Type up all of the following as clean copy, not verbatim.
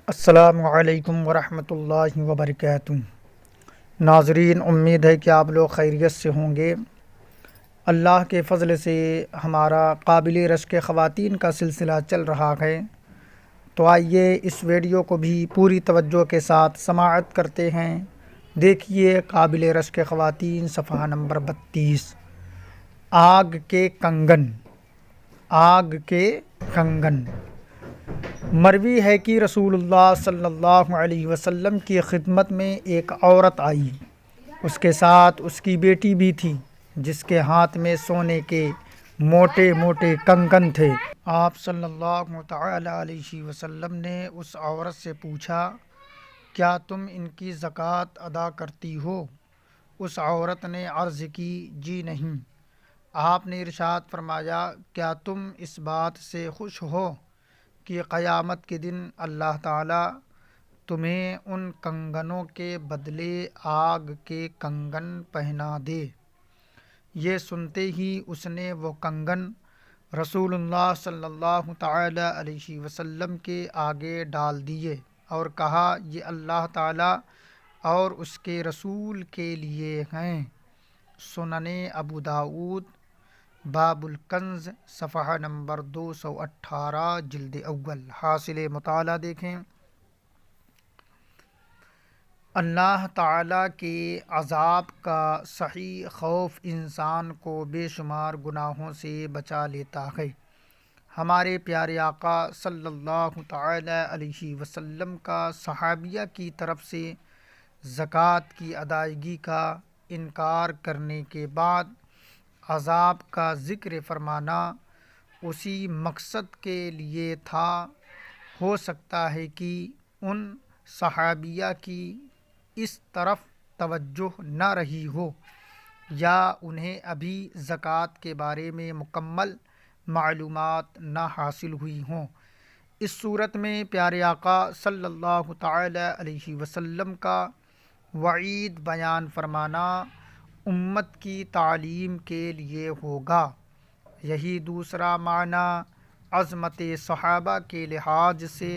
السلام علیکم ورحمۃ اللہ وبرکاتہ۔ ناظرین، امید ہے کہ آپ لوگ خیریت سے ہوں گے۔ اللہ کے فضل سے ہمارا قابل رشک خواتین کا سلسلہ چل رہا ہے، تو آئیے اس ویڈیو کو بھی پوری توجہ کے ساتھ سماعت کرتے ہیں۔ دیکھیے قابل رشک خواتین صفحہ نمبر 32، آگ کے کنگن۔ آگ کے کنگن۔ مروی ہے کہ رسول اللہ صلی اللہ علیہ وسلم کی خدمت میں ایک عورت آئی، اس کے ساتھ اس کی بیٹی بھی تھی جس کے ہاتھ میں سونے کے موٹے موٹے کنگن تھے۔ آپ صلی اللہ تعالی علیہ وسلم نے اس عورت سے پوچھا، کیا تم ان کی زکوٰۃ ادا کرتی ہو؟ اس عورت نے عرض کی، جی نہیں۔ آپ نے ارشاد فرمایا، کیا تم اس بات سے خوش ہو کہ قیامت کے دن اللہ تعالیٰ تمہیں ان کنگنوں کے بدلے آگ کے کنگن پہنا دے؟ یہ سنتے ہی اس نے وہ کنگن رسول اللہ صلی اللہ تعالی علیہ وسلم کے آگے ڈال دیے اور کہا، یہ اللہ تعالیٰ اور اس کے رسول کے لیے ہیں۔ سنن ابو داؤد باب الکنز صفحہ نمبر 218 جلد اول۔ حاصل مطالعہ دیکھیں۔ اللہ تعالیٰ کے عذاب کا صحیح خوف انسان کو بے شمار گناہوں سے بچا لیتا ہے۔ ہمارے پیارے آقا صلی اللہ تعالی علیہ وسلم کا صحابیہ کی طرف سے زکوٰۃ کی ادائیگی کا انکار کرنے کے بعد عذاب کا ذکر فرمانا اسی مقصد کے لیے تھا۔ ہو سکتا ہے کہ ان صحابیہ کی اس طرف توجہ نہ رہی ہو یا انہیں ابھی زکوٰۃ کے بارے میں مکمل معلومات نہ حاصل ہوئی ہوں۔ اس صورت میں پیارے آقا صلی اللہ تعالی علیہ وسلم کا وعید بیان فرمانا امت کی تعلیم کے لیے ہوگا۔ یہی دوسرا معنی عظمت صحابہ کے لحاظ سے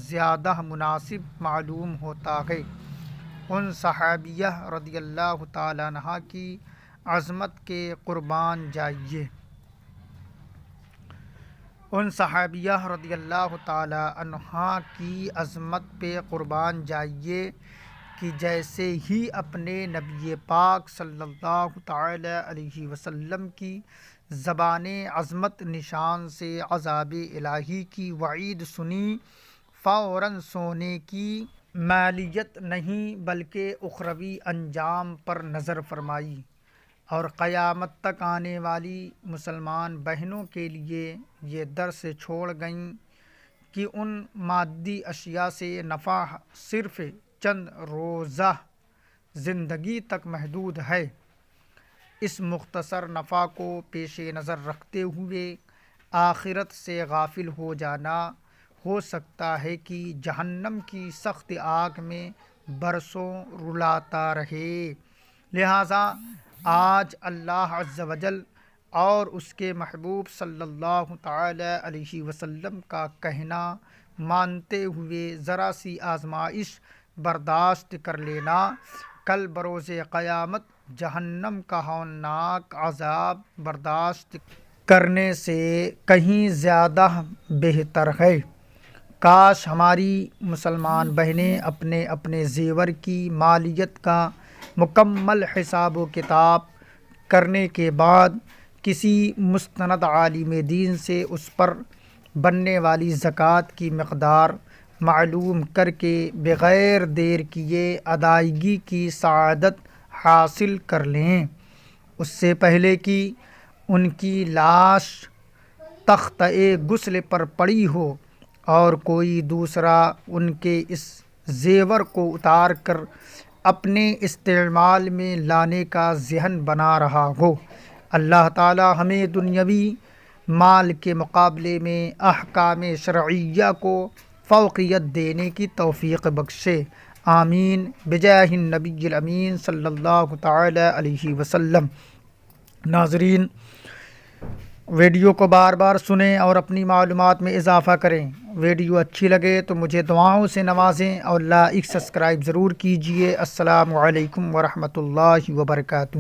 زیادہ مناسب معلوم ہوتا ہے۔ ان صحابیہ رضی اللہ تعالیٰ عنہ کی عظمت کے قربان جائیے۔ ان صحابیہ رضی اللہ تعالیٰ عنہ کی عظمت پہ قربان جائیے کہ جیسے ہی اپنے نبی پاک صلی اللہ تعالی علیہ وسلم کی زبان عظمت نشان سے عذاب الہی کی وعید سنی، فوراً سونے کی مالیت نہیں بلکہ اخروی انجام پر نظر فرمائی اور قیامت تک آنے والی مسلمان بہنوں کے لیے یہ درس چھوڑ گئیں کہ ان مادی اشیاء سے نفع صرف چند روزہ زندگی تک محدود ہے۔ اس مختصر نفع کو پیش نظر رکھتے ہوئے آخرت سے غافل ہو جانا ہو سکتا ہے کہ جہنم کی سخت آگ میں برسوں رلاتا رہے۔ لہٰذا آج اللہ عز و جل اور اس کے محبوب صلی اللہ تعالی علیہ وسلم کا کہنا مانتے ہوئے ذرا سی آزمائش برداشت کر لینا، کل بروز قیامت جہنم کا ہولناک عذاب برداشت کرنے سے کہیں زیادہ بہتر ہے۔ کاش ہماری مسلمان بہنیں اپنے اپنے زیور کی مالیت کا مکمل حساب و کتاب کرنے کے بعد کسی مستند عالم دین سے اس پر بننے والی زکوٰۃ کی مقدار معلوم کر کے بغیر دیر کیے ادائیگی کی سعادت حاصل کر لیں، اس سے پہلے کہ ان کی لاش تختہ غسل پر پڑی ہو اور کوئی دوسرا ان کے اس زیور کو اتار کر اپنے استعمال میں لانے کا ذہن بنا رہا ہو۔ اللہ تعالی ہمیں دنیاوی مال کے مقابلے میں احکام شرعیہ کو فوقیت دینے کی توفیق بخشے، آمین، بجاہ النبی الامین صلی اللہ تعالی علیہ وسلم۔ ناظرین، ویڈیو کو بار بار سنیں اور اپنی معلومات میں اضافہ کریں۔ ویڈیو اچھی لگے تو مجھے دعاؤں سے نوازیں اور لائک سبسکرائب ضرور کیجیے۔ السلام علیکم ورحمۃ اللہ وبرکاتہ۔